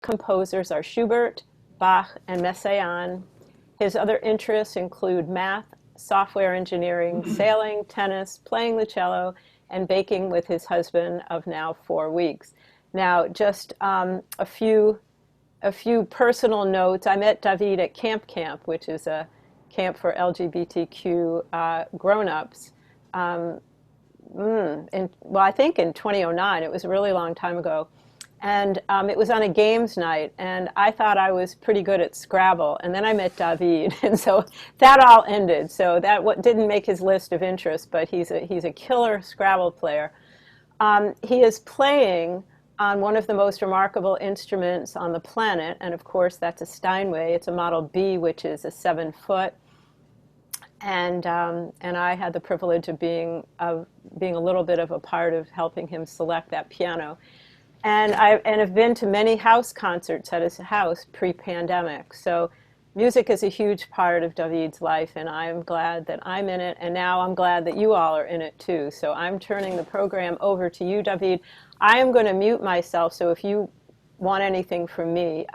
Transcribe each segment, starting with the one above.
composers are Schubert, Bach, and Messiaen. His other interests include math, software engineering, sailing, tennis, playing the cello, and baking with his husband of now 4 weeks. Now, just a few personal notes. I met David at Camp Camp, which is a camp for LGBTQ grown-ups. Um, well, I think in 2009. It was a really long time ago. And it was on a games night, and I thought I was pretty good at Scrabble. And then I met David, and so that all ended. So that what didn't make his list of interests, but he's a killer Scrabble player. He is playing on one of the most remarkable instruments on the planet, and of course that's a Steinway. It's a Model B, which is a 7 foot. And I had the privilege of being a little bit of a part of helping him select that piano. And have been to many house concerts at his house pre-pandemic. So music is a huge part of David's life, and I'm glad that I'm in it, and now I'm glad that you all are in it too. So I'm turning the program over to you, David. I am going to mute myself, so if you want anything from me,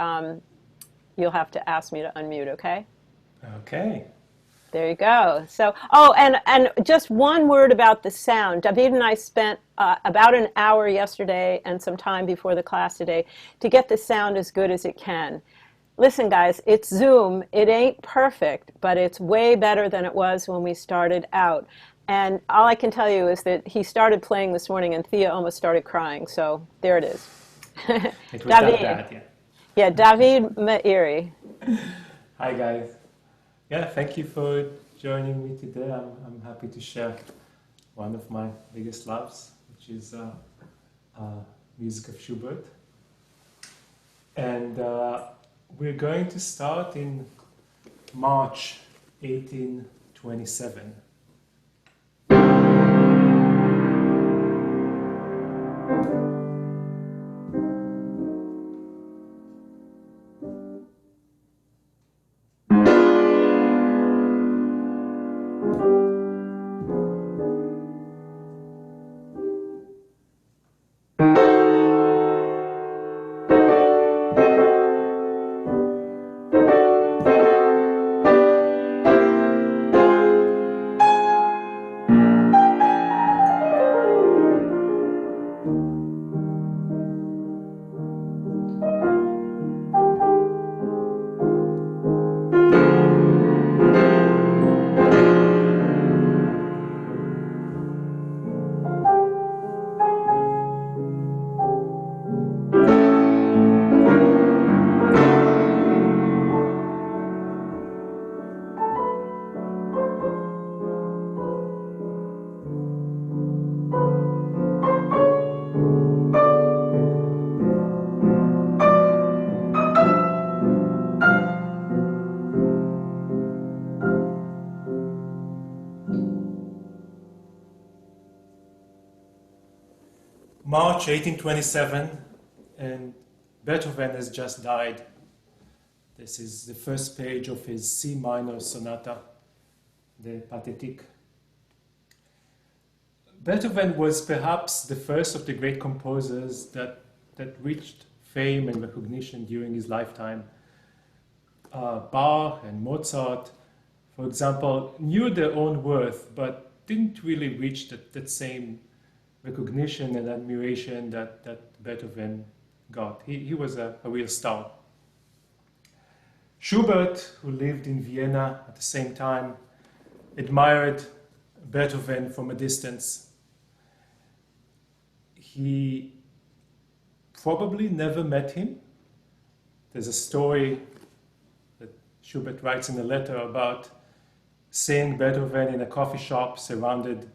you'll have to ask me to unmute, okay? Okay. There you go. So, oh, and just one word about the sound. David and I spent about an hour yesterday and some time before the class today to get the sound as good as it can. Listen, guys, it's Zoom. It ain't perfect, but it's way better than it was when we started out. And all I can tell you is that he started playing this morning and Thea almost started crying. So there it is. It was that David. bad, yeah. Yeah, David Mairi. Hi, guys. Yeah, thank you for joining me today. I'm happy to share one of my biggest loves, which is music of Schubert. And we're going to start in March 1827. March 1827, and Beethoven has just died. This is the first page of his C minor sonata, the Pathétique. Beethoven was perhaps the first of the great composers that reached fame and recognition during his lifetime. Bach and Mozart, for example, knew their own worth, but didn't really reach that same recognition and admiration that Beethoven got. He was a real star. Schubert, who lived in Vienna at the same time, admired Beethoven from a distance. He probably never met him. There's a story that Schubert writes in a letter about seeing Beethoven in a coffee shop surrounded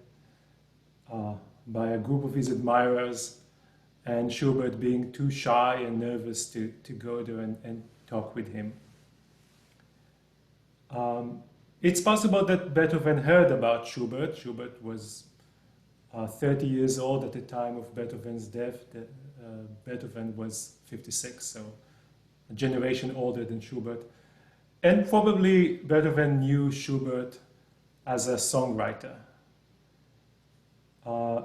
by a group of his admirers, and Schubert being too shy and nervous to go there and talk with him. It's possible that Beethoven heard about Schubert. Schubert was 30 years old at the time of Beethoven's death. Beethoven was 56, so a generation older than Schubert. And probably Beethoven knew Schubert as a songwriter.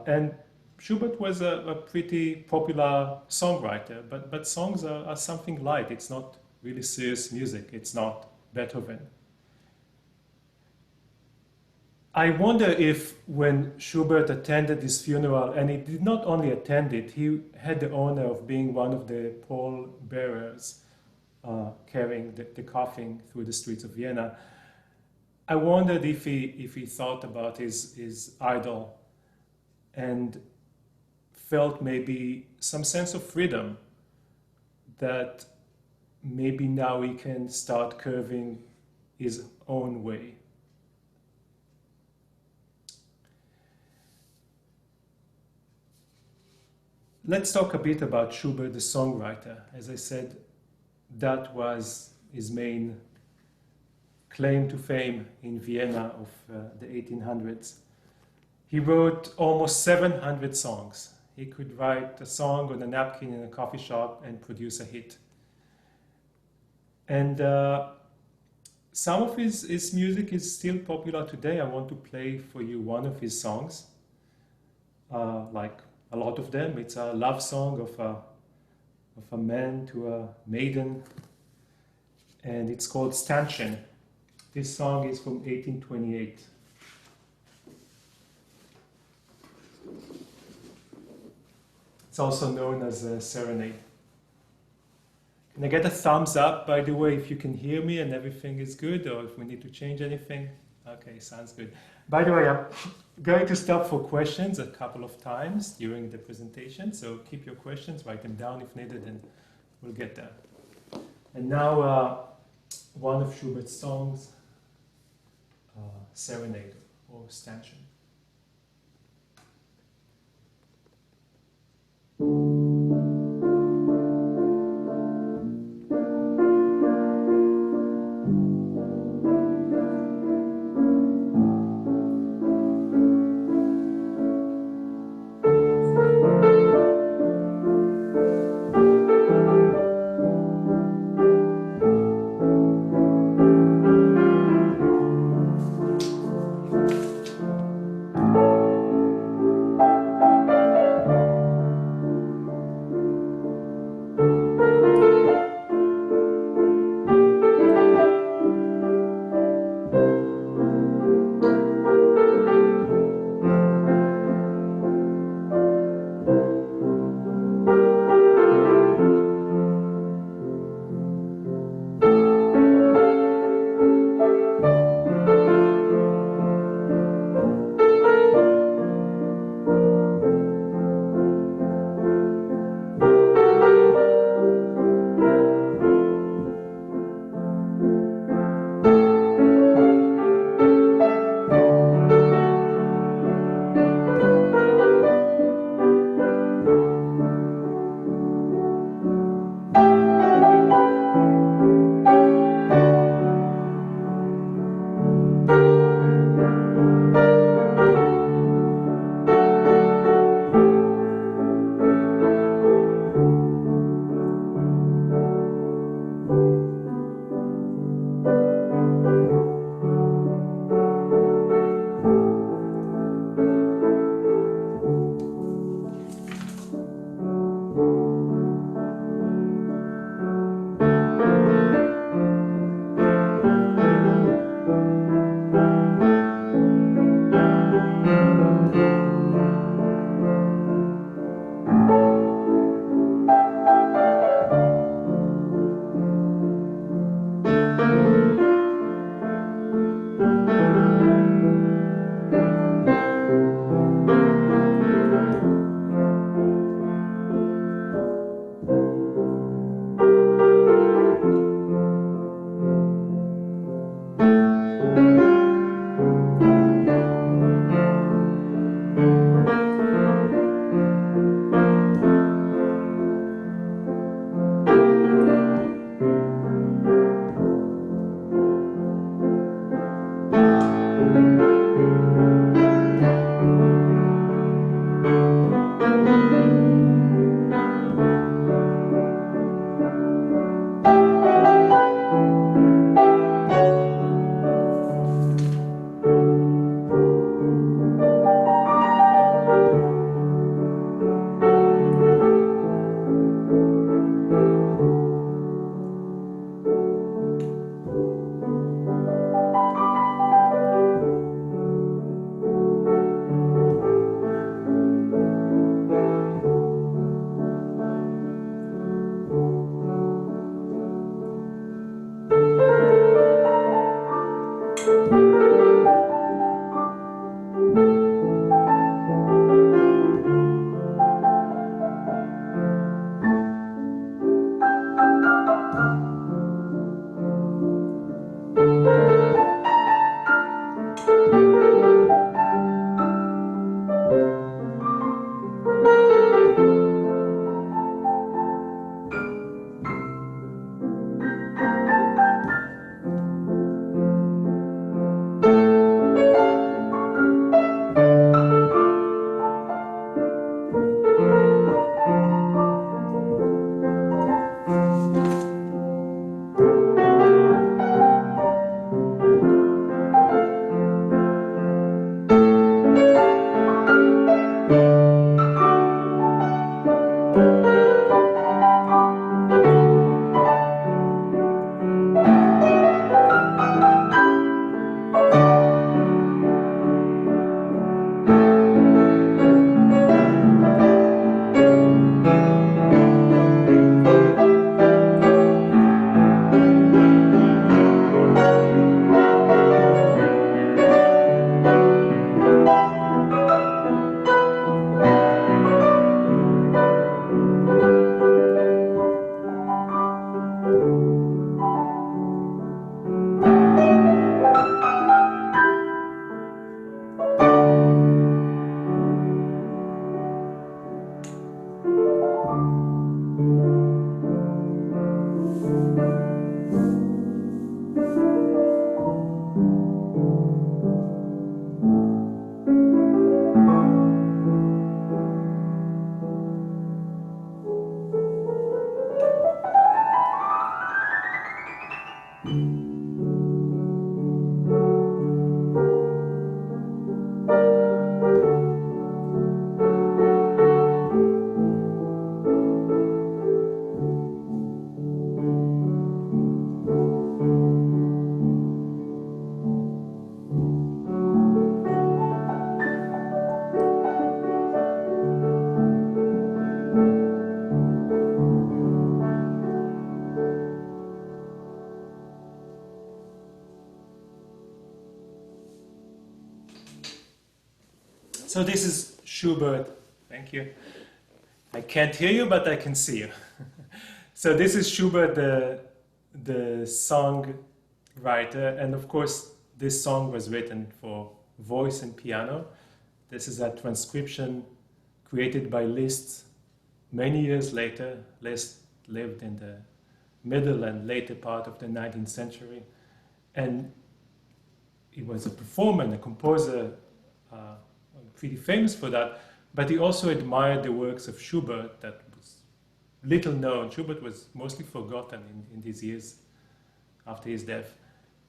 And Schubert was a pretty popular songwriter, but songs are something light. It's not really serious music. It's not Beethoven. I wonder if when Schubert attended his funeral, and he did not only attend it, he had the honor of being one of the pallbearers carrying the coffin through the streets of Vienna. I wondered if he thought about his idol and felt maybe some sense of freedom that maybe now he can start curving his own way. Let's talk a bit about Schubert, the songwriter. As I said, that was his main claim to fame in Vienna of the 1800s. He wrote almost 700 songs. He could write a song on a napkin in a coffee shop and produce a hit. And some of his music is still popular today. I want to play for you one of his songs, like a lot of them. It's a love song of a man to a maiden, and it's called Stanchen. This song is from 1828. It's also known as a serenade. Can I get a thumbs up, by the way, if you can hear me and everything is good, or if we need to change anything? Okay, sounds good. By the way, I'm going to stop for questions a couple of times during the presentation, so keep your questions, write them down if needed, and we'll get there. And now, one of Schubert's songs, Serenade or Stanchen. So this is Schubert. Thank you. I can't hear you, but I can see you. So this is Schubert, the song writer, and of course this song was written for voice and piano. This is a transcription created by Liszt many years later. Liszt lived in the middle and later part of the 19th century, and he was a performer and a composer, pretty famous for that, but he also admired the works of Schubert that was little known. Schubert was mostly forgotten in these years after his death.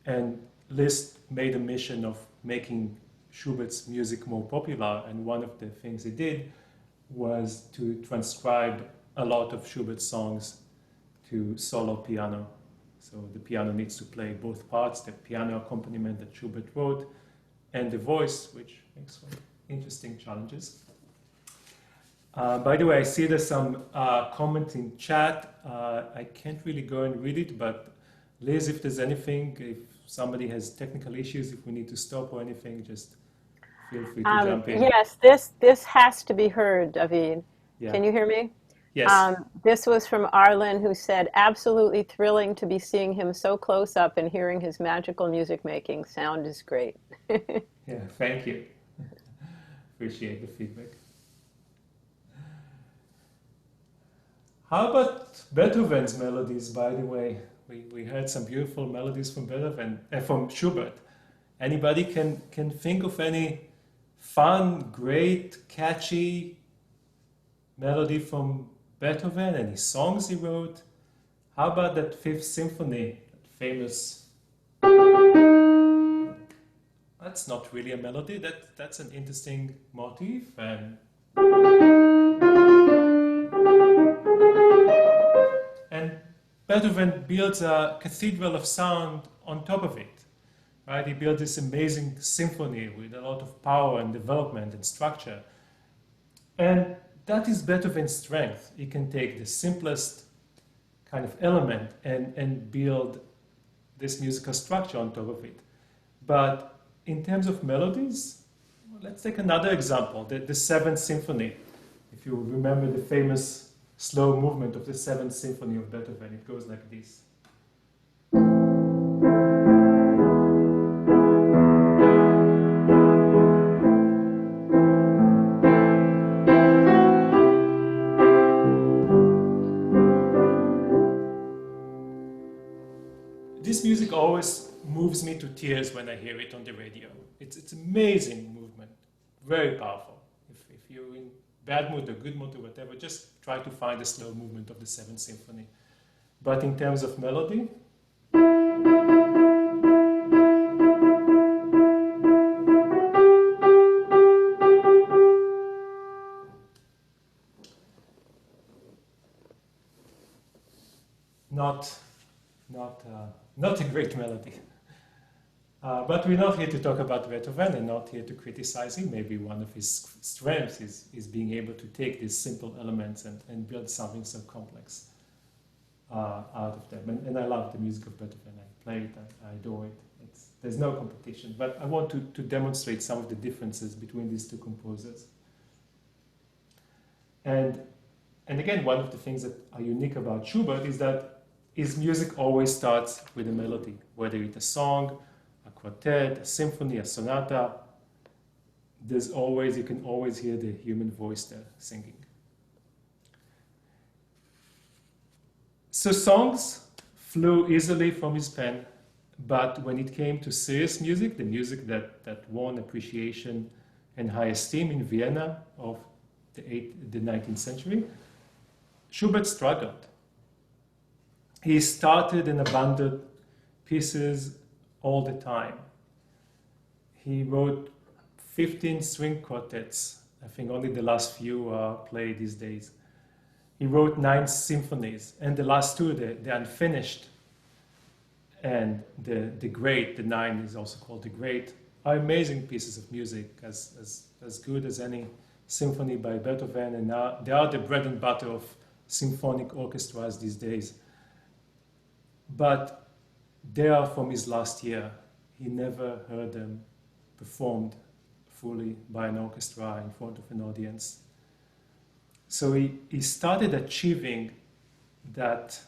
And Liszt made a mission of making Schubert's music more popular, and one of the things he did was to transcribe a lot of Schubert's songs to solo piano. So the piano needs to play both parts, the piano accompaniment that Schubert wrote, and the voice, which makes for interesting challenges. By the way, I see there's some comments in chat. I can't really go and read it, but Liz, if there's anything, if somebody has technical issues, if we need to stop or anything, just feel free to jump in. Yes, this has to be heard, David. Yeah. Can you hear me? Yes. This was from Arlen, who said, absolutely thrilling to be seeing him so close up and hearing his magical music making. Sound is great. Yeah, thank you. Appreciate the feedback. How about Beethoven's melodies, by the way? We heard some beautiful melodies from Beethoven, from Schubert. Anybody can think of any fun, great, catchy melody from Beethoven? Any songs he wrote? How about that Fifth Symphony, that famous? That's not really a melody. That's an interesting motif. And Beethoven builds a cathedral of sound on top of it. Right? He built this amazing symphony with a lot of power and development and structure. And that is Beethoven's strength. He can take the simplest kind of element and build this musical structure on top of it. But in terms of melodies, let's take another example, the Seventh Symphony. If you remember the famous slow movement of the Seventh Symphony of Beethoven, it goes like this. This music always moves me to tears when I hear it on the radio. It's amazing movement, very powerful. If you're in bad mood or good mood or whatever, just try to find the slow movement of the Seventh Symphony. But in terms of melody, not a great melody. But we're not here to talk about Beethoven and not here to criticize him. Maybe one of his strengths is being able to take these simple elements and build something so complex out of them. And I love the music of Beethoven. I play it, I adore it. There's no competition. But I want to demonstrate some of the differences between these two composers. And again, one of the things that are unique about Schubert is that his music always starts with a melody, whether it's a song, a quartet, a symphony, a sonata. You can always hear the human voice there singing. So songs flew easily from his pen, but when it came to serious music, the music that won appreciation and high esteem in Vienna of the 19th century, Schubert struggled. He started and abandoned pieces all the time. He wrote 15 string quartets. I think only the last few are played these days. He wrote 9 symphonies, and the last 2, the unfinished and the great, the 9 is also called the great, are amazing pieces of music, as good as any symphony by Beethoven, and they are the bread and butter of symphonic orchestras these days. But they are from his last year. He never heard them performed fully by an orchestra in front of an audience. So he started achieving that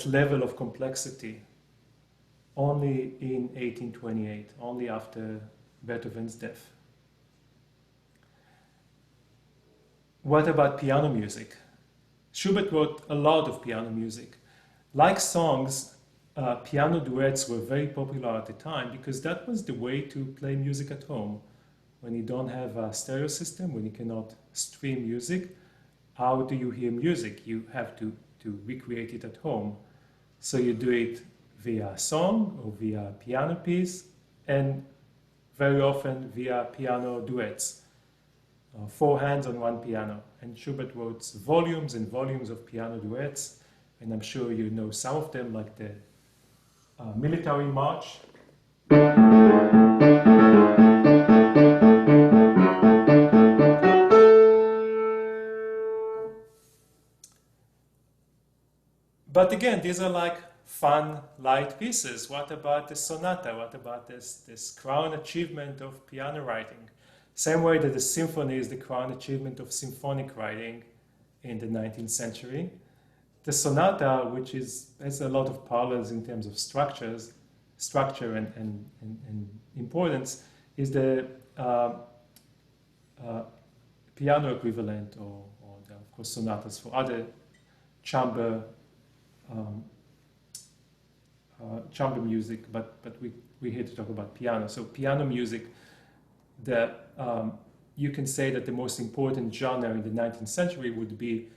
level of complexity only in 1828, only after Beethoven's death. What about piano music? Schubert wrote a lot of piano music. Like songs, piano duets were very popular at the time because that was the way to play music at home. When you don't have a stereo system, when you cannot stream music, how do you hear music? You have to recreate it at home. So you do it via a song or via a piano piece, and very often via piano duets. 4 hands on one piano. And Schubert wrote volumes and volumes of piano duets, and I'm sure you know some of them, like the Military March. But again, these are like fun, light pieces. What about the sonata? What about this crown achievement of piano writing? Same way that the symphony is the crown achievement of symphonic writing in the 19th century. The sonata, which has a lot of parallels in terms of structure and importance, is the piano equivalent, or there are, of course, sonatas for other chamber music, but we're here to talk about piano. So piano music, you can say that the most important genre in the 19th century would be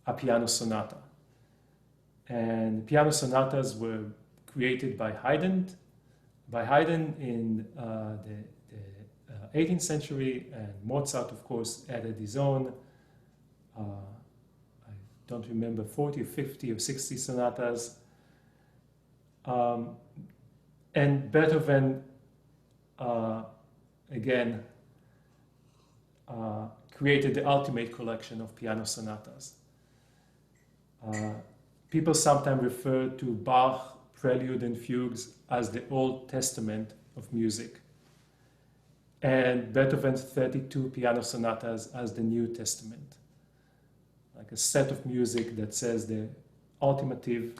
a piano sonata. And piano sonatas were created by Haydn in the 18th century, and Mozart, of course, added his own, I don't remember, 40 or 50 or 60 sonatas. And Beethoven, again, created the ultimate collection of piano sonatas. People sometimes refer to Bach prelude and fugues as the Old Testament of music, and Beethoven's 32 piano sonatas as the New Testament, like a set of music that says the ultimative,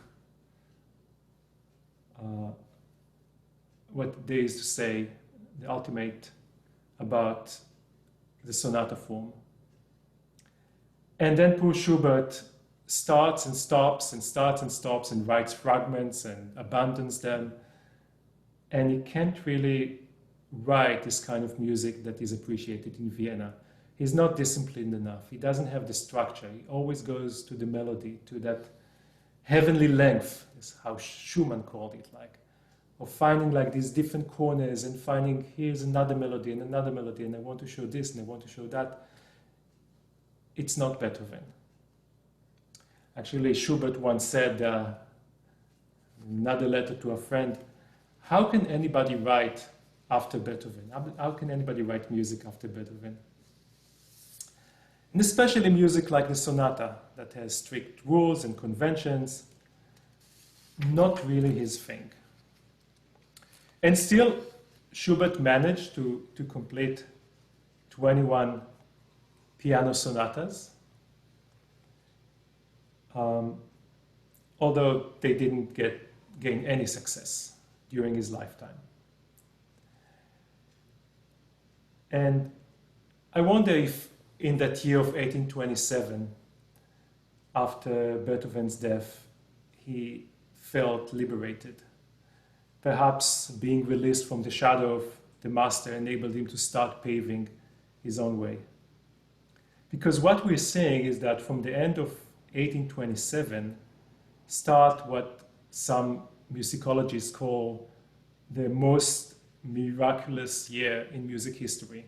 what there is to say, the ultimate about the sonata form. And then poor Schubert starts and stops and starts and stops and writes fragments and abandons them. And he can't really write this kind of music that is appreciated in Vienna. He's not disciplined enough. He doesn't have the structure. He always goes to the melody, to that heavenly length, is how Schumann called it, like, of finding like these different corners and finding here's another melody and I want to show this and I want to show that. It's not Beethoven. Actually, Schubert once said, another letter to a friend, how can anybody write after Beethoven? How can anybody write music after Beethoven? And especially music like the sonata, that has strict rules and conventions, not really his thing. And still, Schubert managed to complete 21 piano sonatas. although they didn't gain any success during his lifetime. And I wonder if in that year of 1827, after Beethoven's death, he felt liberated. Perhaps being released from the shadow of the master enabled him to start paving his own way. Because what we're saying is that from the end of 1827 start what some musicologists call the most miraculous year in music history,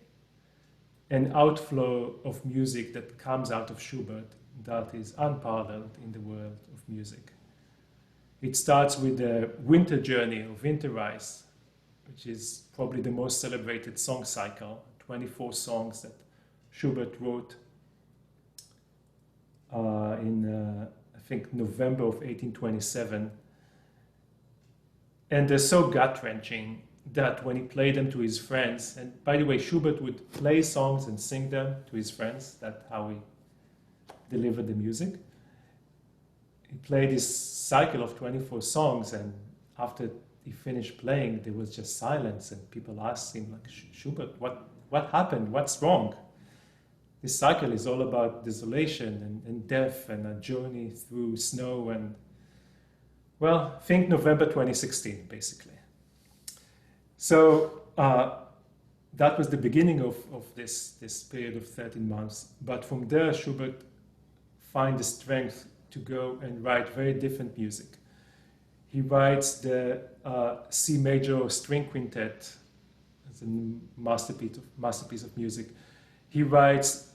an outflow of music that comes out of Schubert that is unparalleled in the world of music. It starts with the Winter Journey or Winterreise, which is probably the most celebrated song cycle, 24 songs that Schubert wrote in, I think, November of 1827. And they're so gut-wrenching that when he played them to his friends, and by the way, Schubert would play songs and sing them to his friends, that's how he delivered the music. He played this cycle of 24 songs, and after he finished playing, there was just silence, and people asked him, like, Schubert, what happened? What's wrong? This cycle is all about desolation and death and a journey through snow and, well, think November 2016, basically. So that was the beginning of this period of 13 months. But from there, Schubert finds the strength to go and write very different music. He writes the C major string quintet as a masterpiece of music. He writes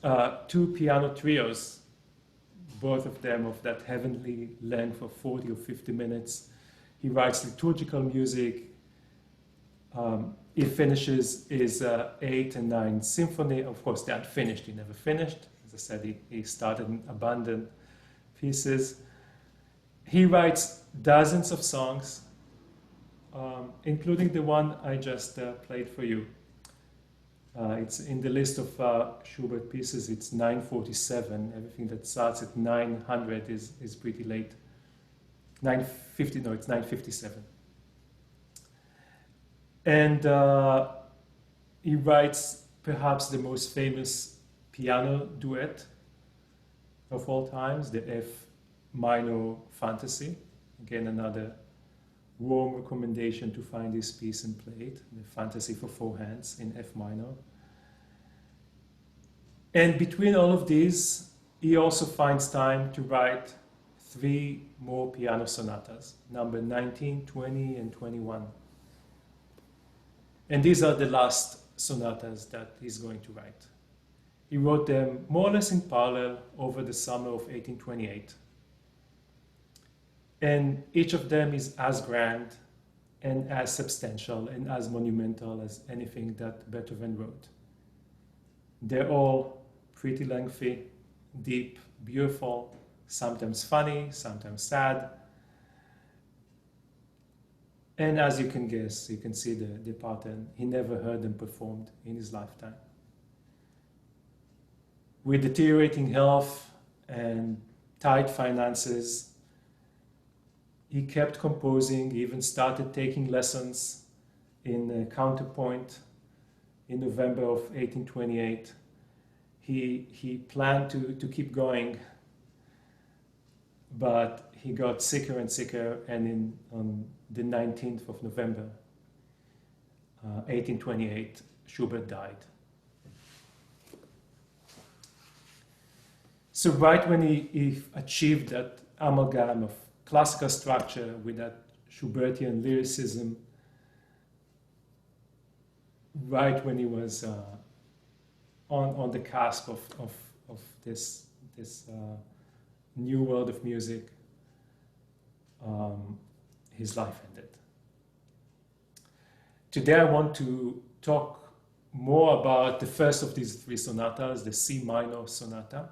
2 piano trios, both of them of that heavenly length of 40 or 50 minutes. He writes liturgical music. He finishes his 8 and 9 symphony. Of course, they aren't finished. He never finished. As I said, he started and abandoned pieces. He writes dozens of songs, including the one I just played for you. It's in the list of Schubert pieces. It's 947. Everything that starts at 900 is pretty late. 950, no, it's 957. And he writes perhaps the most famous piano duet of all times, the F minor fantasy. Again, another warm recommendation to find this piece and play it, the fantasy for 4 hands in F minor. And between all of these, he also finds time to write 3 more piano sonatas, number 19, 20, and 21. And these are the last sonatas that he's going to write. He wrote them more or less in parallel over the summer of 1828. And each of them is as grand and as substantial and as monumental as anything that Beethoven wrote. They're all pretty lengthy, deep, beautiful, sometimes funny, sometimes sad. And as you can guess, you can see the pattern. He never heard them performed in his lifetime. With deteriorating health and tight finances, he kept composing. He even started taking lessons in counterpoint in November of 1828. He planned to keep going, but he got sicker and sicker, and on the 19th of November, 1828, Schubert died. So right when he achieved that amalgam of classical structure with that Schubertian lyricism, right when he was on the cusp of this new world of music, his life ended. Today I want to talk more about the first of these 3 sonatas, the C minor sonata.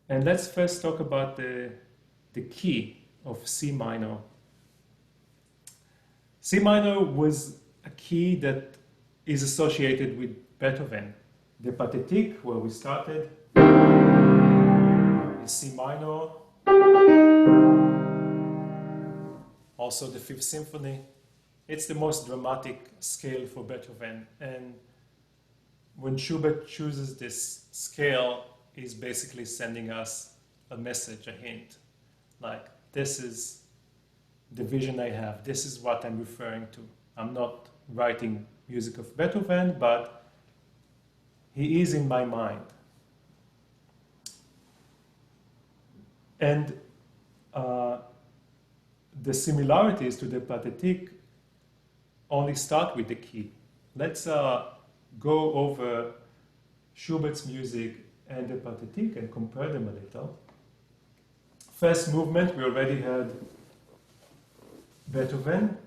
And let's first talk about the key of C minor. C minor was a key that is associated with Beethoven. The Pathétique, where we started, is C minor. also the Fifth Symphony. It's the most dramatic scale for Beethoven, and when Schubert chooses this scale, he's basically sending us a message, a hint, like, this is the vision I have, this is what I'm referring to. I'm not writing music of Beethoven, but he is in my mind. And the similarities to the Pathétique only start with the key. Let's go over Schubert's music and the Pathétique and compare them a little. First movement, we already heard Beethoven.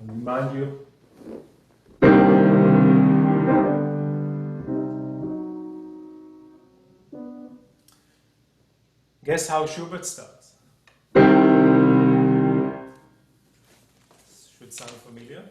I'll remind you. Guess how Schubert starts? Should sound familiar.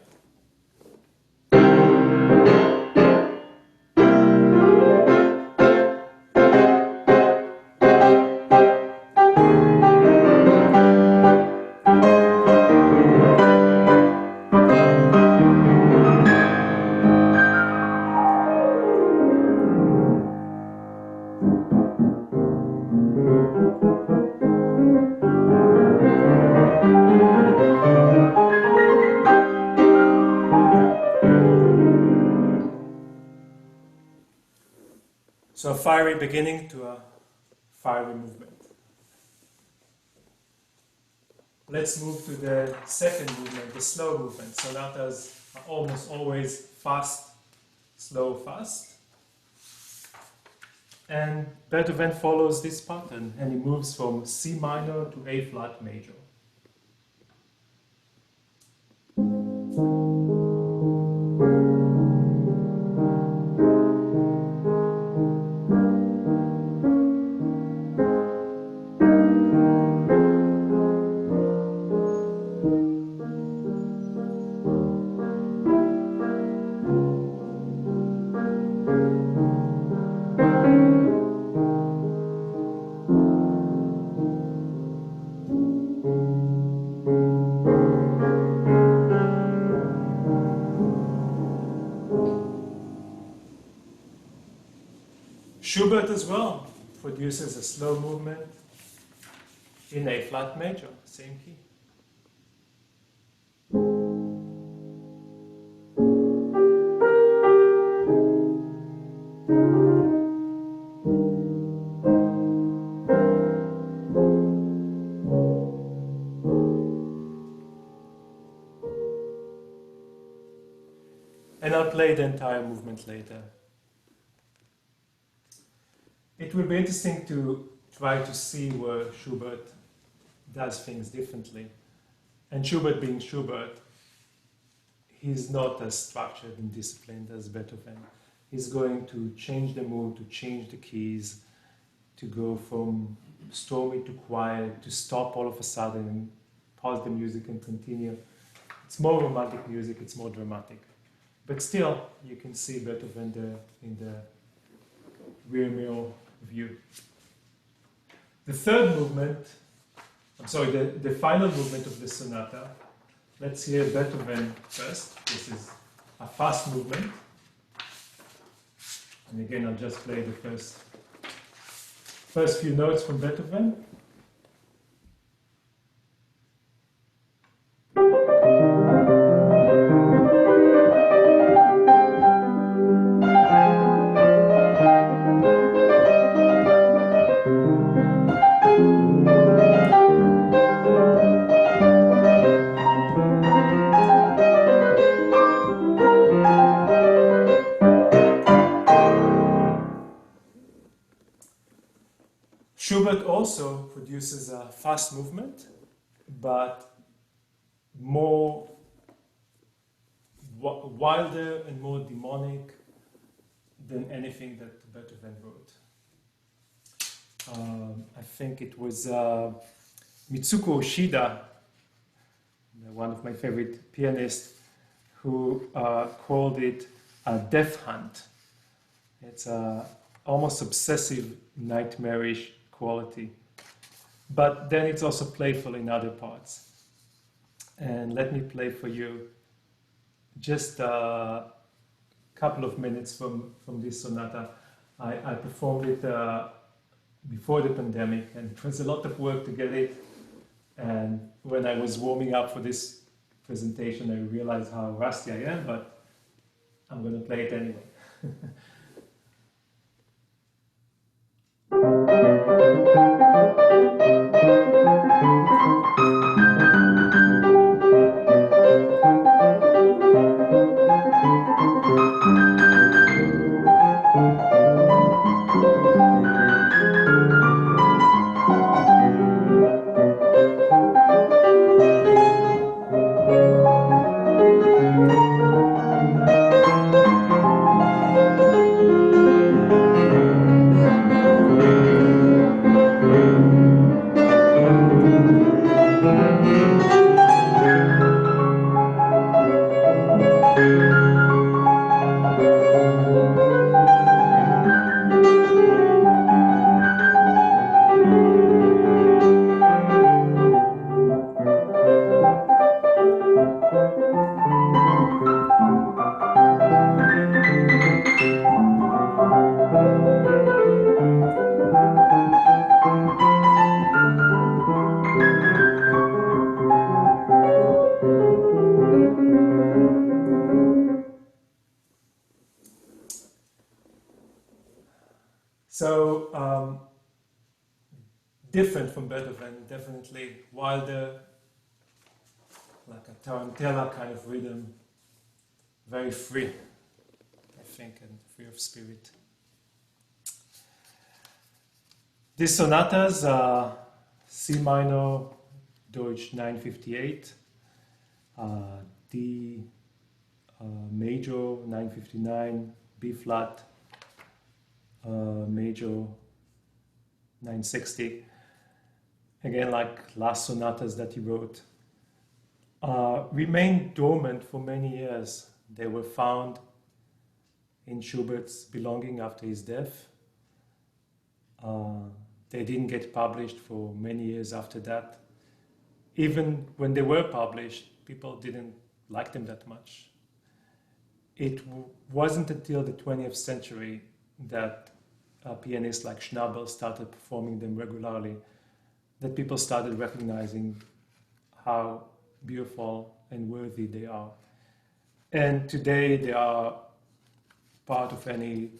So a fiery beginning to a fiery movement. Let's move to the second movement, the slow movement. Sonatas are almost always fast, slow, fast. And Beethoven follows this pattern, and he moves from C minor to A flat major. Schubert as well produces a slow movement in A flat major, same key. And I'll play the entire movement later. It will be interesting to try to see where Schubert does things differently. And Schubert being Schubert, he's not as structured and disciplined as Beethoven. He's going to change the mood, to change the keys, to go from stormy to quiet, to stop all of a sudden, pause the music and continue. It's more romantic music, it's more dramatic. But still, you can see Beethoven there in the rear mirror view. The third movement, the final movement of the sonata, let's hear Beethoven first. This is a fast movement. And again, I'll just play the first few notes from Beethoven. Schubert also produces a fast movement, but more wilder and more demonic than anything that Beethoven wrote. I think it was Mitsuko Oshida, one of my favorite pianists, who called it a death hunt. It's a almost obsessive, nightmarish quality. But then it's also playful in other parts. And let me play for you just a couple of minutes from this sonata. I performed it before the pandemic, and it was a lot of work to get it. And when I was warming up for this presentation, I realized how rusty I am, but I'm going to play it anyway. So, different from Beethoven, definitely wilder, like a tarantella kind of rhythm, very free, I think, and free of spirit. These sonatas are C minor, Deutsch 958, D major 959, B flat major 960. Again, like last sonatas that he wrote, remained dormant for many years. They were found in Schubert's belonging after his death. They didn't get published for many years after that. Even when they were published, people didn't like them that much. It wasn't until the 20th century that pianists like Schnabel started performing them regularly, that people started recognizing how beautiful and worthy they are. And today they are part of any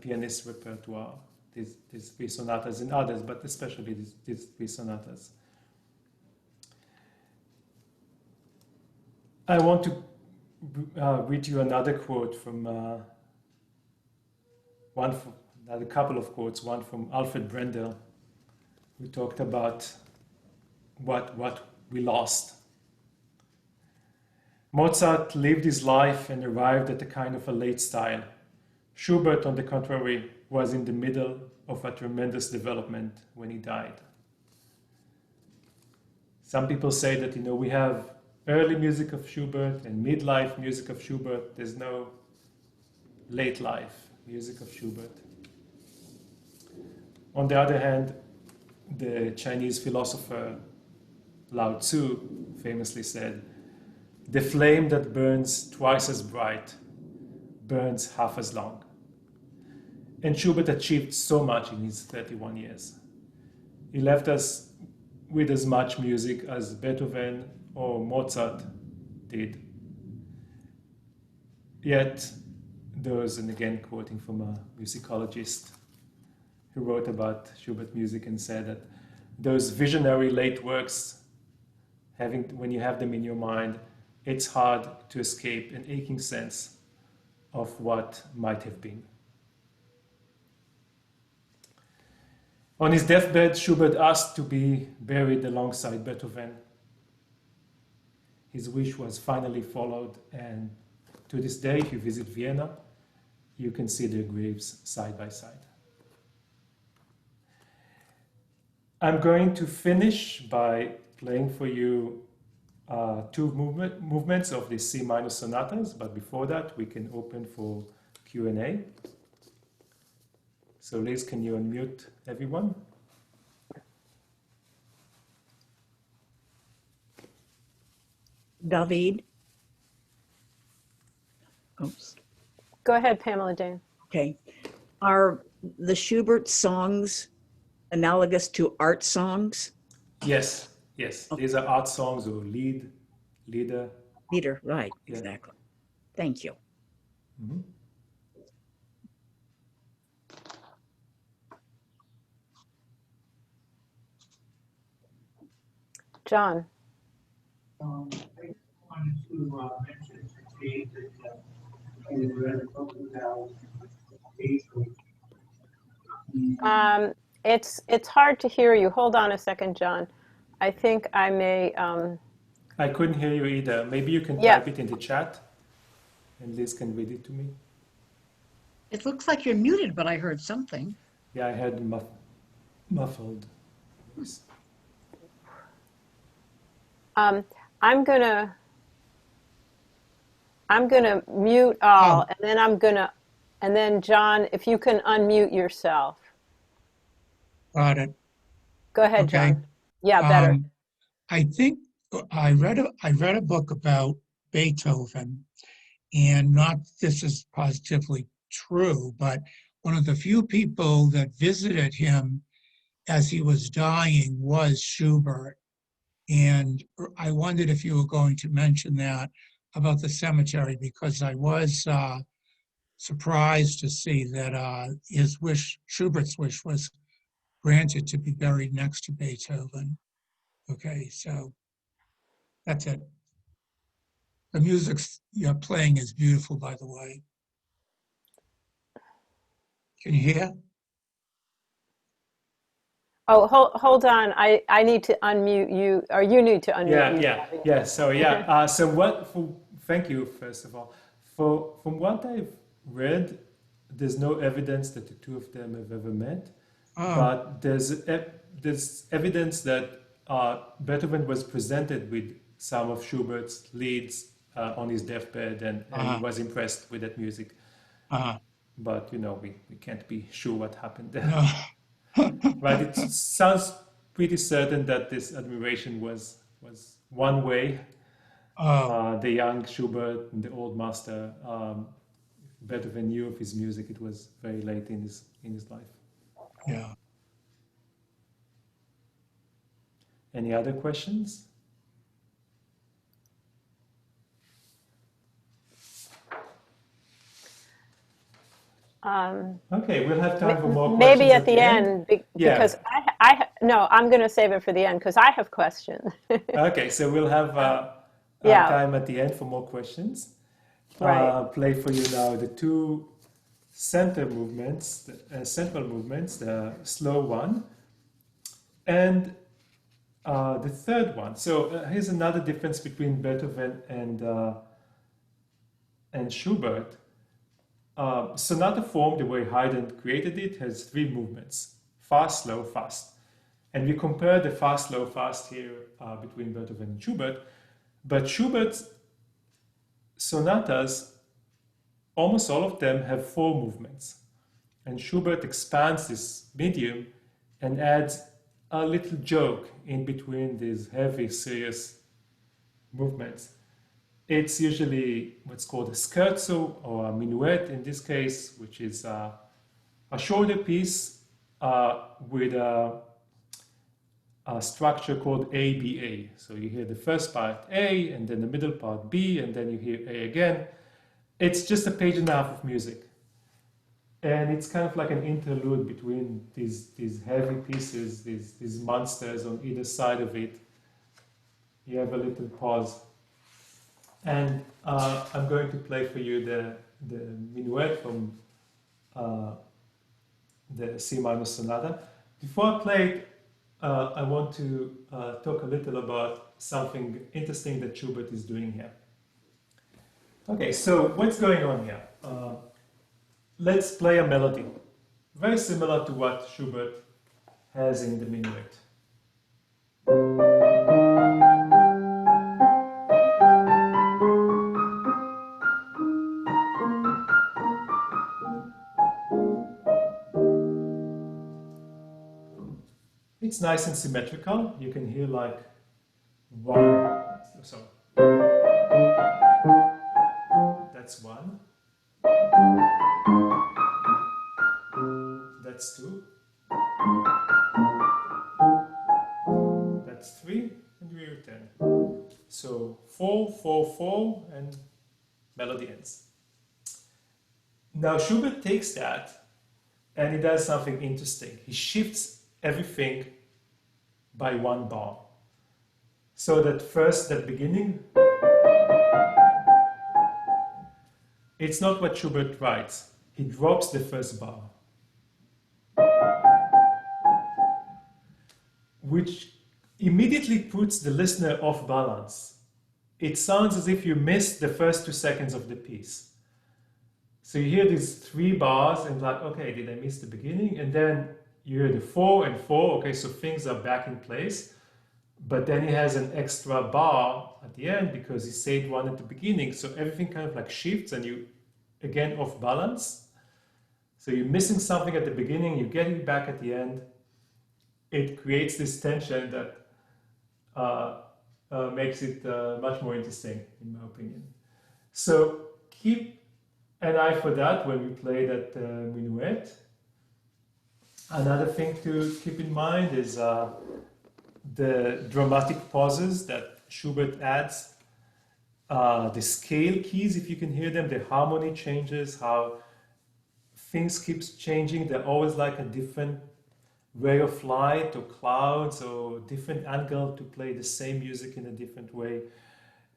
pianist's repertoire, these three sonatas and others, but especially these three sonatas. I want to read you another quote from another couple of quotes, one from Alfred Brendel, who talked about what we lost. Mozart lived his life and arrived at a kind of a late style. Schubert, on the contrary, was in the middle of a tremendous development when he died. Some people say that, we have early music of Schubert and midlife music of Schubert. There's no late life music of Schubert. On the other hand, the Chinese philosopher Lao Tzu famously said, "The flame that burns twice as bright burns half as long." And Schubert achieved so much in his 31 years. He left us with as much music as Beethoven or Mozart did. Yet, those, and again quoting from a musicologist who wrote about Schubert music and said that those visionary late works, when you have them in your mind, it's hard to escape an aching sense of what might have been. On his deathbed, Schubert asked to be buried alongside Beethoven. His wish was finally followed, and to this day, if you visit Vienna, you can see their graves side by side. I'm going to finish by playing for you two movements of the C minor sonatas, but before that, we can open for Q&A. So Liz, can you unmute everyone? David? Oops. Go ahead, Pamela Jane. Okay. Are the Schubert songs analogous to art songs? Yes, yes. Oh, These are art songs or leader. Peter, right, Yeah. exactly. Thank you. Mm-hmm. John. I wanted to mention to Kate that I read a book about Beethoven. It's hard to hear you. Hold on a second, John. I think I may. I couldn't hear you either. Maybe you can Yeah. type it in the chat and Liz can read it to me. It looks like you're muted, but I heard something. Yeah, I had muffled voice. I'm gonna mute all, and then John, if you can unmute yourself. Got it. Go ahead, Okay. John. Yeah, better. I think I read a book about Beethoven, and not this is positively true, but one of the few people that visited him as he was dying was Schubert. And I wondered if you were going to mention that about the cemetery, because I was surprised to see that his wish, Schubert's wish, was granted to be buried next to Beethoven. Okay, so that's it. The music you're playing is beautiful, by the way. Can you hear? Oh, hold on. I need to unmute you, or you need to unmute you. Yeah. So yeah. Thank you first of all. From what I've read, there's no evidence that the two of them have ever met, but there's evidence that Beethoven was presented with some of Schubert's leads on his deathbed, and he was impressed with that music. But we can't be sure what happened there. No. Right? It sounds pretty certain that this admiration was one way. The young Schubert and the old master, Beethoven knew of his music. It was very late in his life. Yeah. Any other questions? Okay, we'll have time for more questions. Maybe at the end, because no, I'm going to save it for the end because I have questions. Okay, so we'll have time at the end for more questions. Right. Play for you now the two central movements, the slow one, and the third one. So here's another difference between Beethoven and Schubert. Sonata form, the way Haydn created it, has three movements: fast, slow, fast. And we compare the fast, slow, fast here between Beethoven and Schubert. But Schubert's sonatas, almost all of them have four movements. And Schubert expands this medium and adds a little joke in between these heavy, serious movements. It's usually what's called a scherzo or a minuet in this case, which is a shorter piece with a structure called ABA. So you hear the first part A, and then the middle part B, and then you hear A again. It's just a page and a half of music. And it's kind of like an interlude between these heavy pieces, these monsters on either side of it. You have a little pause. And I'm going to play for you the minuet from the C minor sonata. Before I play it, I want to talk a little about something interesting that Schubert is doing here. Okay, so what's going on here? Let's play a melody, very similar to what Schubert has in the minuet. It's nice and symmetrical. You can hear like one, sorry, that's one, that's two, that's three, and we return. So 4, 4, 4, and melody ends. Now Schubert takes that and he does something interesting. He shifts everything by one bar. So that first, that beginning, it's not what Schubert writes. He drops the first bar, which immediately puts the listener off balance. It sounds as if you missed the first 2 seconds of the piece. So you hear these 3 bars and like, okay, did I miss the beginning? And then you hear the 4 and 4, okay, so things are back in place. But then he has an extra bar at the end because he said one at the beginning. So everything kind of like shifts and you, again, off balance. So you're missing something at the beginning, you get it back at the end. It creates this tension that makes it much more interesting, in my opinion. So keep an eye for that when we play that minuet. Another thing to keep in mind is the dramatic pauses that Schubert adds, the scale keys, if you can hear them, the harmony changes, how things keeps changing. They're always like a different ray of light or clouds or different angle to play the same music in a different way.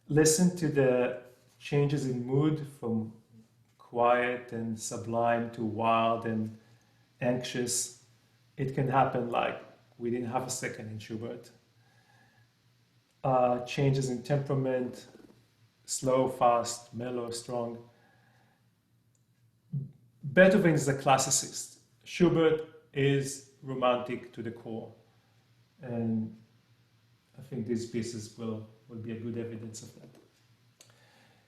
Listen to the changes in mood from quiet and sublime to wild and anxious. It can happen like within half a second in Schubert. Changes in temperament, slow, fast, mellow, strong. Beethoven is a classicist. Schubert is romantic to the core. And I think these pieces will be a good evidence of that.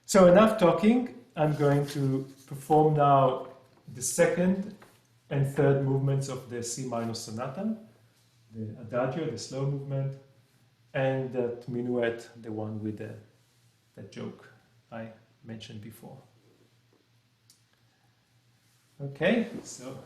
So enough talking. I'm going to perform now the second and third movements of the C minor sonata, the adagio, the slow movement, and that minuet, the one with that joke I mentioned before. Okay, so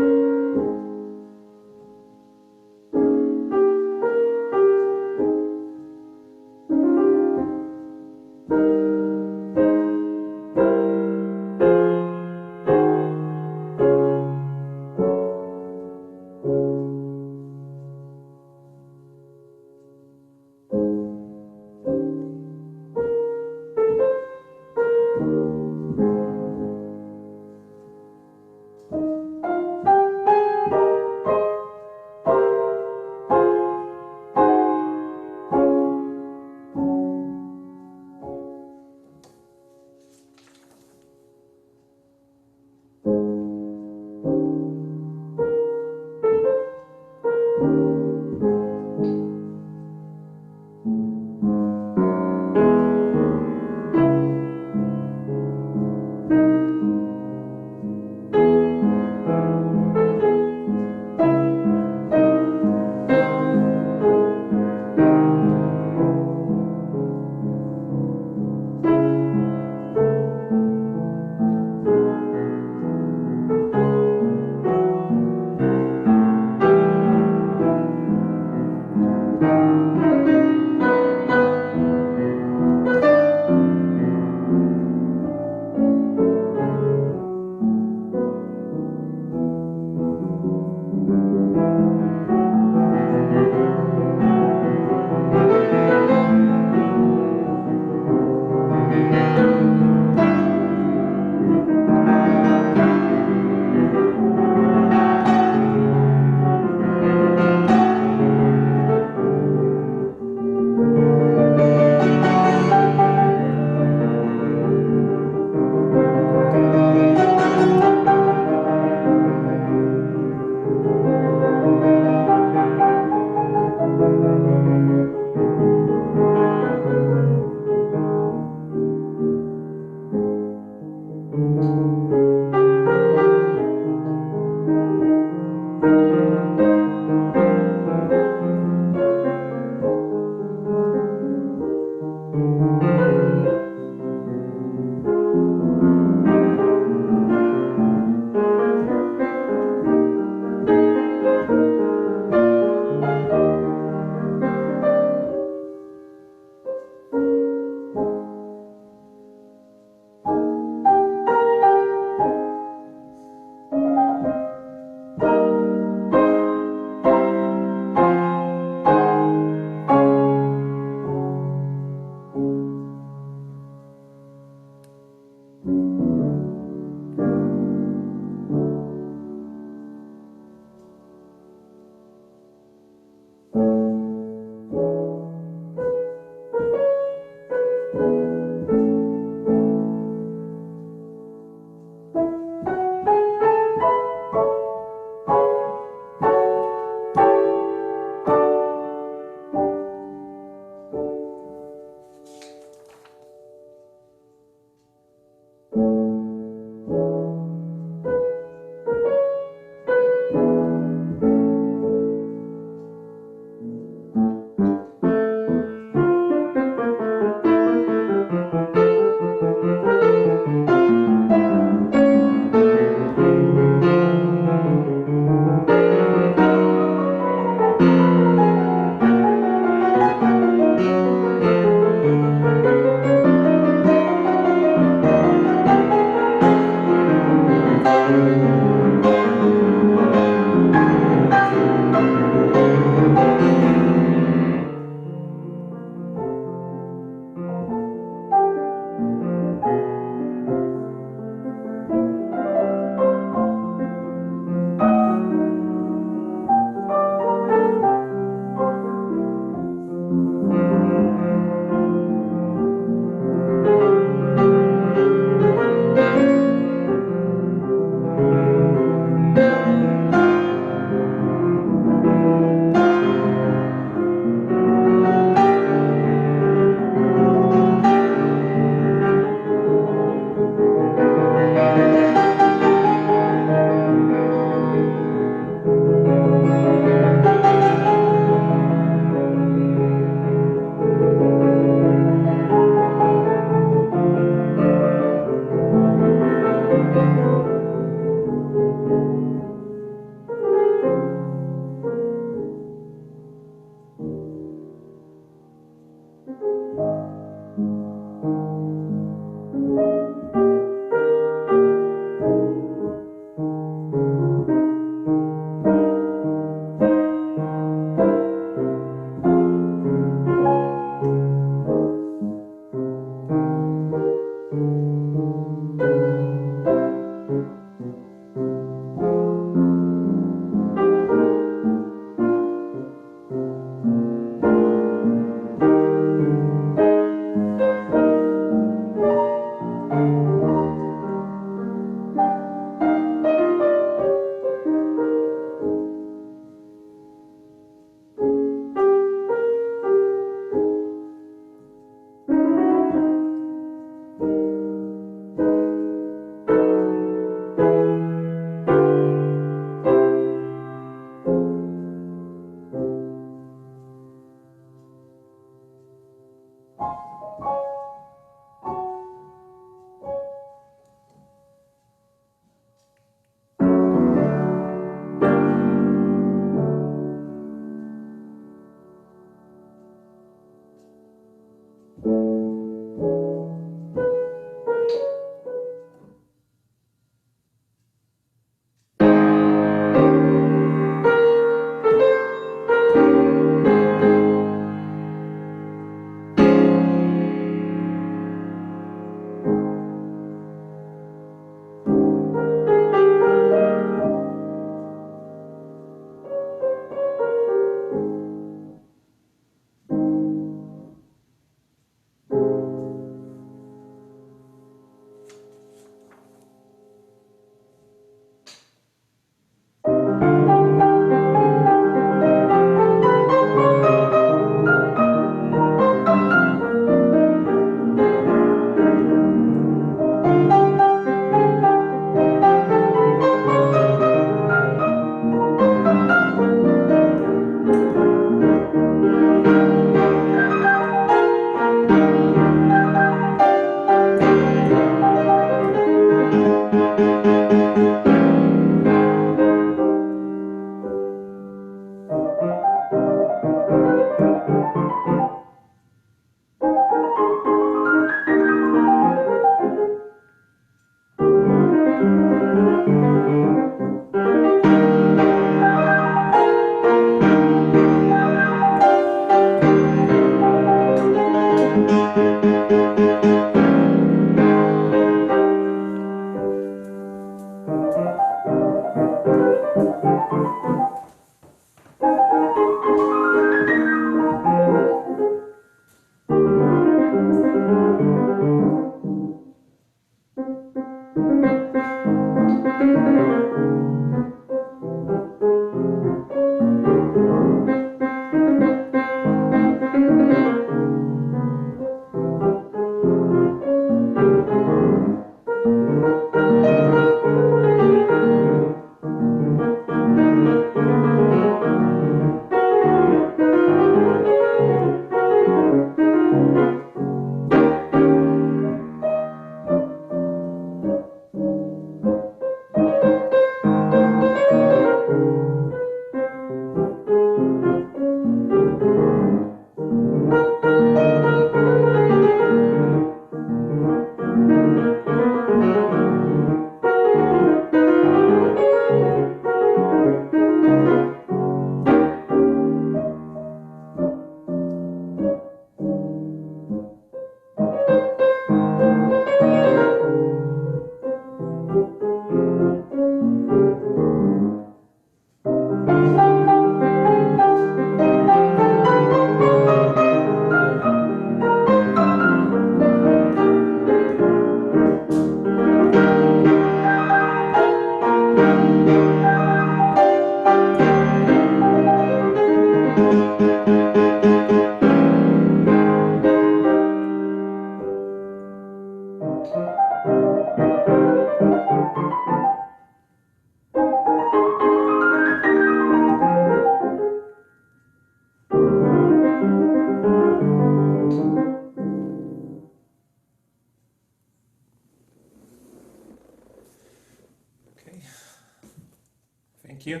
you.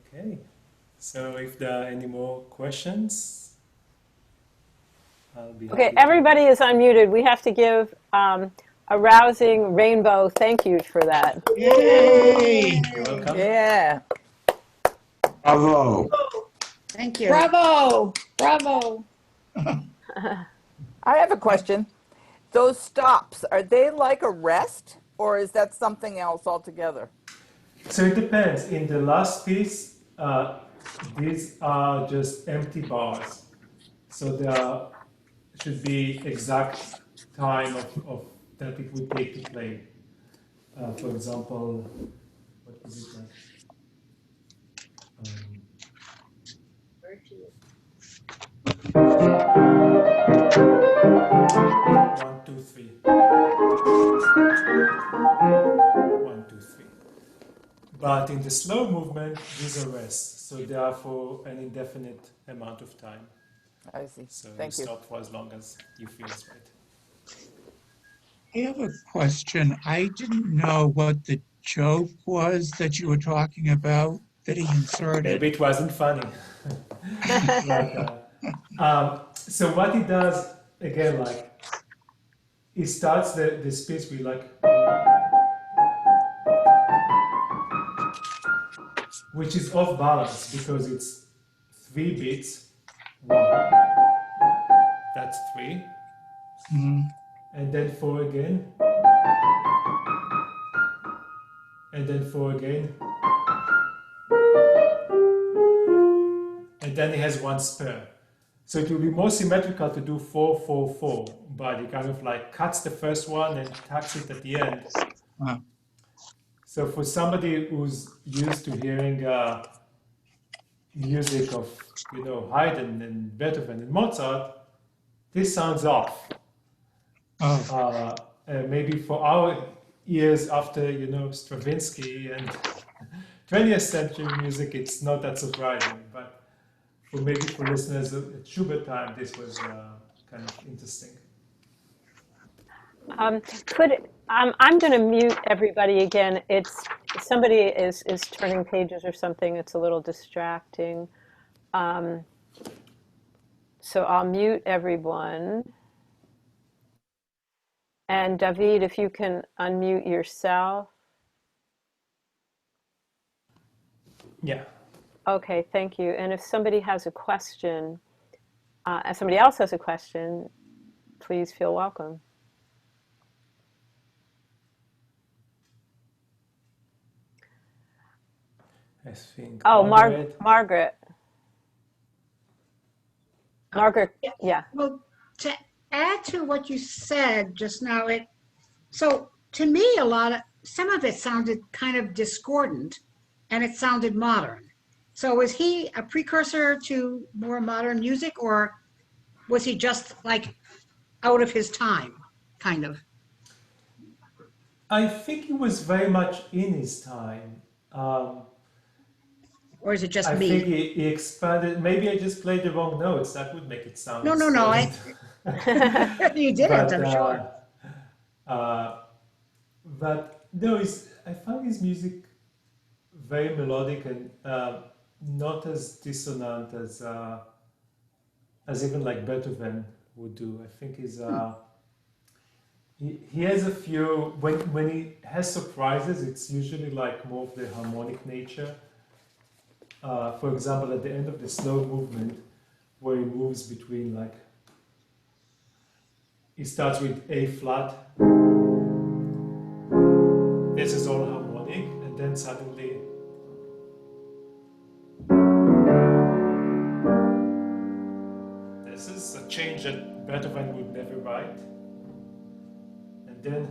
Okay, so if there are any more questions, I'll be Okay, happy to. everybody is unmuted. We have to give a rousing rainbow thank you for that. Yay! You're welcome. Yeah. Bravo. Thank you. Bravo. Bravo. I have a question. Those stops, are they like a rest or is that something else altogether? So it depends. In the last piece, these are just empty bars. So there should be exact time of that it would take to play. For example, what was it like? Um, 1, 2, 3. 1, 2, 3. But in the slow movement, these are rests. So they are for an indefinite amount of time. I see. So you Thank you. stop for as long as you feel is right. I have a question. I didn't know what the joke was that you were talking about that he inserted. Maybe it wasn't funny. But, so what he does, again, like, he starts the piece with like, which is off balance because it's 3 beats. 1, that's 3. Mm, And then 4 again. And then 4 again. And then he has 1 spare. So it will be more symmetrical to do 4, 4, 4, but he kind of like cuts the first one and tacks it at the end. uh, So for somebody who's used to hearing music of, Haydn and Beethoven and Mozart, this sounds off. oh, Maybe for our ears after, Stravinsky and 20th century music, it's not that surprising. But maybe for listeners at Schubert time, this was kind of interesting. I'm going to mute everybody again. It's somebody is turning pages or something. It's a little distracting. So I'll mute everyone. And David, if you can unmute yourself. Yeah. Okay, thank you. And if somebody has a question, if somebody else has a question, please feel welcome. I think Oh, Margaret. Margaret. Margaret, Yeah. yeah. Well, to add to what you said just now, so to me, some of it sounded kind of discordant and it sounded modern. So is he a precursor to more modern music, or was he just like out of his time, kind of? I think he was very much in his time. Um, Or is it just I think me? he expanded. Maybe I just played the wrong notes. That would make it sound No, discordant. you didn't, but I'm sure. uh, but no, I find his music very melodic and not as dissonant as even like Beethoven would do. I think he has a few when he has surprises. It's usually like more of the harmonic nature. For example, at the end of the slow movement, where he moves between like he starts with A flat. This is all harmonic, and then suddenly this is a change that Beethoven would never write. And then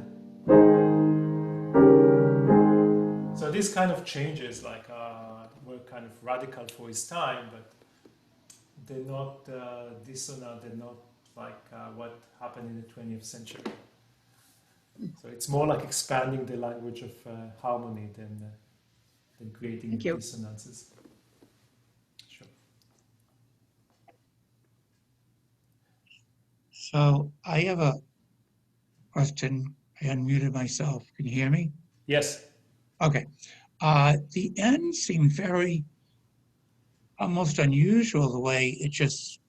so these kind of changes were kind of radical for his time, but they're not dissonant. They're not like what happened in the 20th century. So it's more like expanding the language of harmony than creating Thank you. dissonances. Sure. so I have a question. I unmuted myself. Can you hear me? Yes. Okay. The end seemed very almost unusual the way it just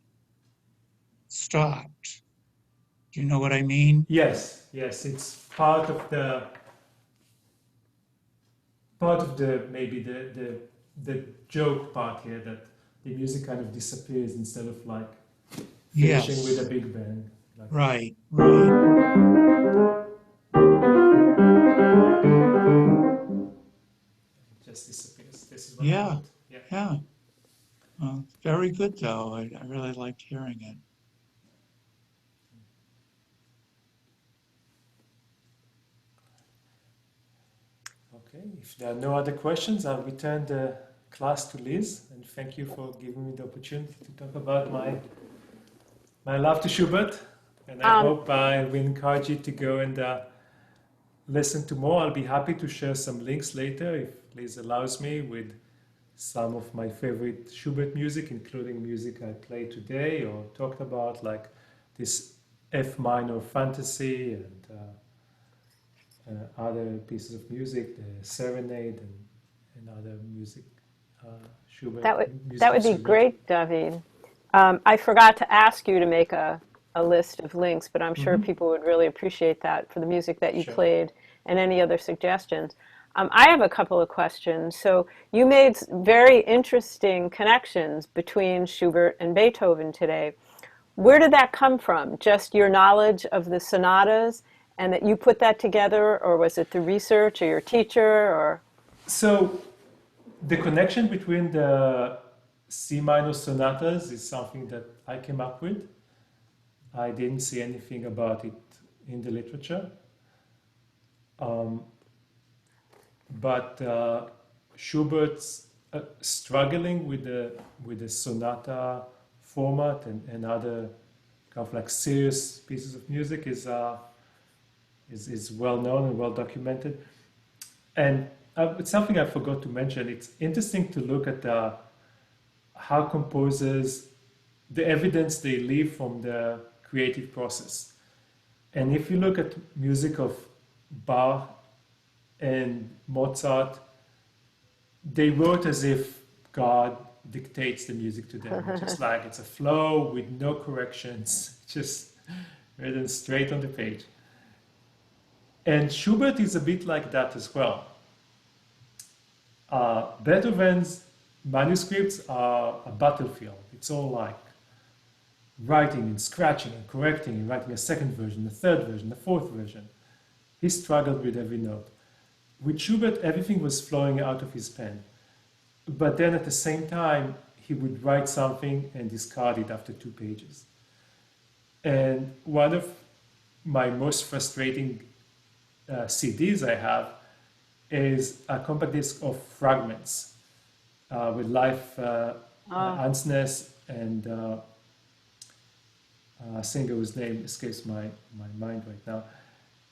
stopped. Do you know what I mean? Yes, yes, it's part of the maybe the joke part here, that the music kind of disappears instead of like finishing with a Yes. big bang. Like, Right. Right. it just disappears. This is what I Yeah. thought. Yeah. Yeah. Very good though. I really liked hearing it. Okay. If there are no other questions, I'll return the class to Liz, and thank you for giving me the opportunity to talk about my love to Schubert. And I Um, hope I will encourage you to go and listen to more. I'll be happy to share some links later if Liz allows me, with some of my favorite Schubert music, including music I played today or talked about, like this F minor fantasy and other pieces of music, the Serenade and other music, uh, Schubert, that would music that of would be Schubert. great, David. I forgot to ask you to make a list of links, but I'm sure Mm-hmm. people would really appreciate that for the music that you Sure. played and any other suggestions. I have a couple of questions. So you made very interesting connections between Schubert and Beethoven today. Where did that come from? Just your knowledge of the sonatas and that you put that together, or was it the research or your teacher or? So the connection between the C minor sonatas is something that I came up with. I didn't see anything about it in the literature. Um, but Schubert's struggling with the sonata format and other kind of like serious pieces of music is well known and well documented. And it's something I forgot to mention. It's interesting to look at how composers, the evidence they leave from the creative process. And if you look at music of Bach and Mozart, they wrote as if God dictates the music to them. Just like it's a flow with no corrections, just written straight on the page. And Schubert is a bit like that as well. Beethoven's manuscripts are a battlefield. It's all like writing and scratching and correcting and writing a second version, a third version, a fourth version. He struggled with every note. With Schubert, everything was flowing out of his pen. But then at the same time, he would write something and discard it after 2 pages. And one of my most frustrating CDs I have is a compact disc of fragments with Life Oh, Ansness and a singer whose name escapes my mind right now.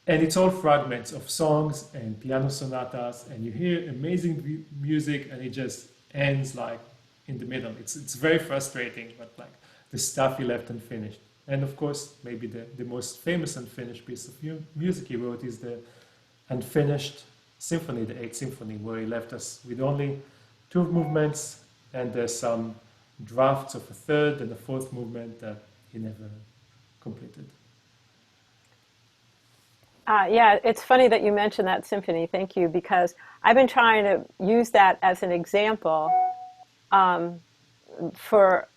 And it's all fragments of songs and piano sonatas, and you hear amazing music, and it just ends like in the middle. It's very frustrating, but like the stuff he left unfinished. And of course, maybe the most famous unfinished piece of music he wrote is the unfinished symphony, the Eighth Symphony, where he left us with only 2 movements, and there's some drafts of a third and a fourth movement that he never completed. yeah, it's funny that you mentioned that symphony. Thank you, because I've been trying to use that as an example for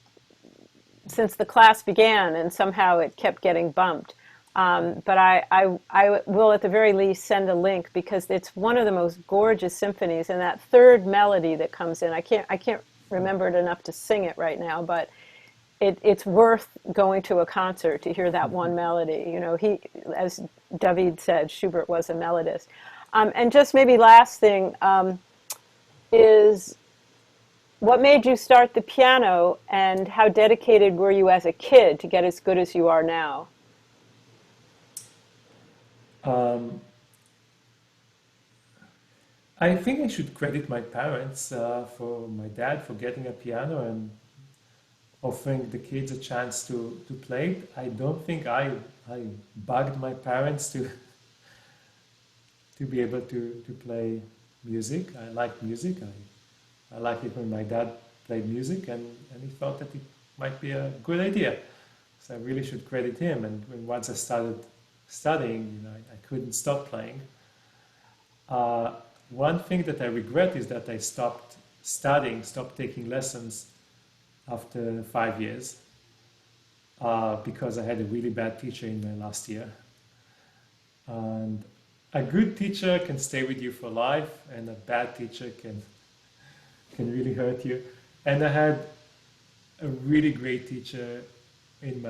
since the class began, and somehow it kept getting bumped. But I will at the very least send a link because it's one of the most gorgeous symphonies, and that third melody that comes in, I can't remember it enough to sing it right now, but it's worth going to a concert to hear that one melody. You know, as David said, Schubert was a melodist. And just maybe last thing is what made you start the piano, and how dedicated were you as a kid to get as good as you are now? Um, I think I should credit my parents for my dad for getting a piano and offering the kids a chance to play it. I don't think I bugged my parents to be able to play music. I like music. I like it when my dad played music, and he thought that it might be a good idea. So I really should credit him. And once I started studying, I couldn't stop playing. Uh, One thing that I regret is that I stopped studying, stopped taking lessons after 5 years because I had a really bad teacher in my last year. And a good teacher can stay with you for life, and a bad teacher can really hurt you. And I had a really great teacher in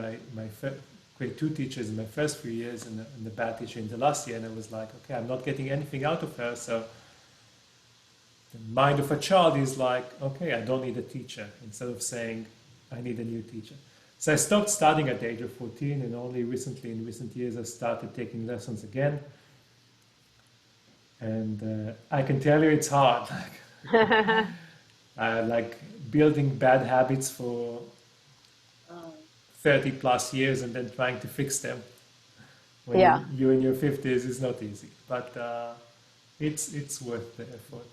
great two teachers in my first few years, and the bad teacher in the last year. And I was like, okay, I'm not getting anything out of her. So the mind of a child is like, okay, I don't need a teacher, instead of saying, I need a new teacher. So I stopped studying at the age of 14, and only recently, in recent years, I started taking lessons again. And I can tell you it's hard. Like building bad habits for 30 plus years and then trying to fix them when Yeah. you're in your 50s is not easy. But it's worth the effort.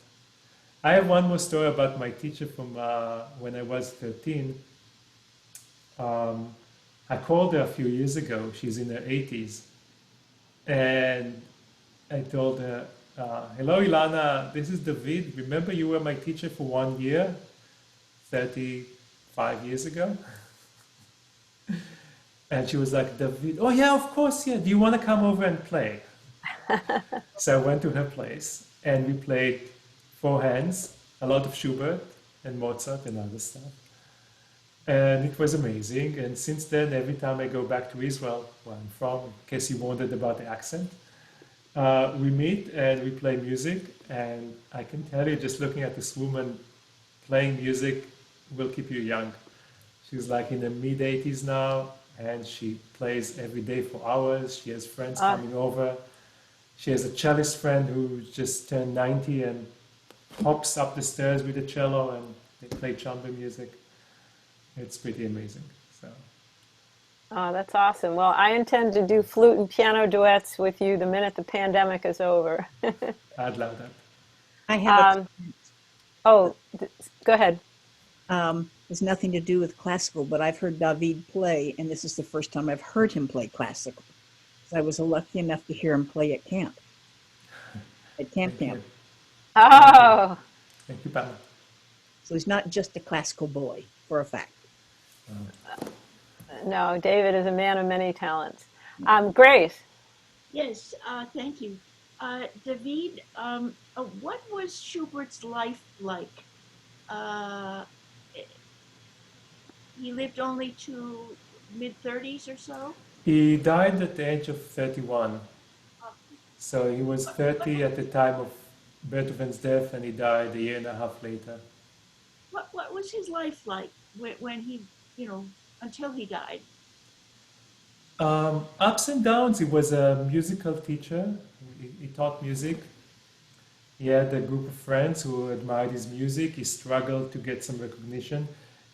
I have one more story about my teacher from when I was 13. I called her a few years ago. She's in her 80s. And I told her, hello, Ilana, this is David. Remember you were my teacher for 1 year, 35 years ago? And she was like, David, oh yeah, of course, yeah. Do you want to come over and play? So I went to her place and we played four hands, a lot of Schubert and Mozart and other stuff. And it was amazing. And since then, every time I go back to Israel, where I'm from, in case you wondered about the accent, we meet and we play music. And I can tell you, just looking at this woman playing music will keep you young. She's like in the mid 80s now, and she plays every day for hours. She has friends coming over. She has a cellist friend who just turned 90 and hops up the stairs with a cello, and they play chamber music. It's pretty amazing. So. Oh, that's awesome. Well, I intend to do flute and piano duets with you the minute the pandemic is over. I'd love that. I have Um, oh, go ahead. It's nothing to do with classical, but I've heard David play, and this is the first time I've heard him play classical. So I was lucky enough to hear him play at camp, Thank camp. you. Oh, Thank you, Pamela. So he's not just a classical boy, for a fact. no, David is a man of many talents. Grace. Yes, thank you. David, what was Schubert's life like? Uh, he lived only to mid-30s or so? He died at the age of 31. Uh, So he was 30 at the time of Beethoven's death, and he died a year and a half later. what was his life like when he, until he died? Ups and downs. He was a musical teacher. He taught music. He had a group of friends who admired his music. He struggled to get some recognition.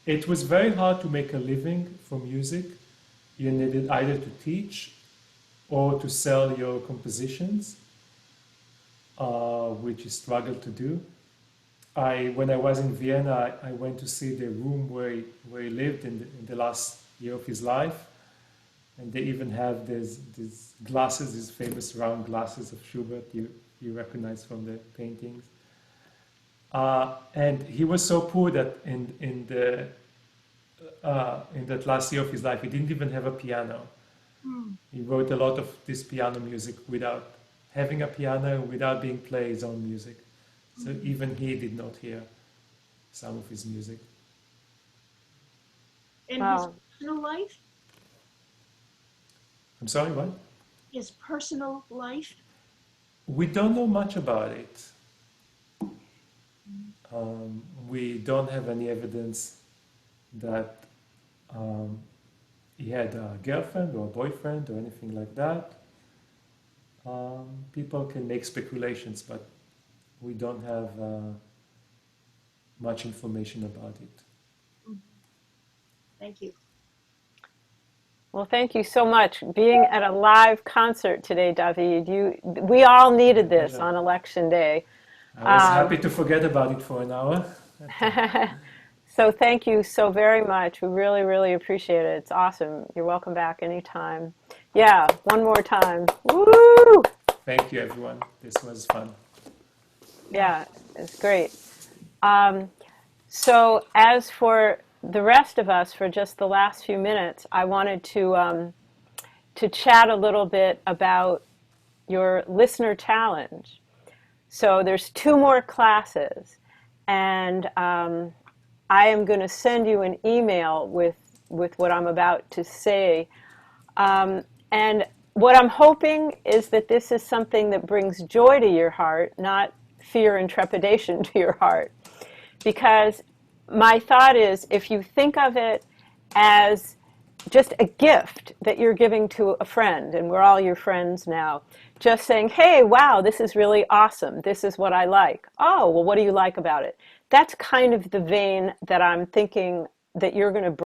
It was very hard to make a living from music. You needed either to teach or to sell your compositions, which he struggled to do. When I was in Vienna, I went to see the room where he lived in the last year of his life. And they even have these glasses, these famous round glasses of Schubert you recognize from the paintings. And he was so poor that in that last year of his life, he didn't even have a piano. He wrote a lot of this piano music without having a piano, without being played his own music. So even he did not hear some of his music. And Wow. his personal life? I'm sorry, what? His personal life? We don't know much about it. We don't have any evidence that he had a girlfriend or a boyfriend or anything like that. People can make speculations, but we don't have much information about it. Thank you. Well, thank you so much. Being at a live concert today, David, we all My needed this pleasure. on election day. I was Um, happy to forget about it for an hour. so thank you so very much. We really, really appreciate it. It's awesome. You're welcome back anytime. Yeah, one more time. Woo! Thank you, everyone. This was fun. Yeah, it's great. Um, so as for the rest of us, for just the last few minutes, I wanted to chat a little bit about your listener challenge. So there's two more classes, and I am going to send you an email with what I'm about to say. And what I'm hoping is that this is something that brings joy to your heart, not fear and trepidation to your heart. Because my thought is, if you think of it as just a gift that you're giving to a friend, and we're all your friends now, just saying, hey, wow, this is really awesome. This is what I like. Oh, well, what do you like about it? That's kind of the vein that I'm thinking that you're going to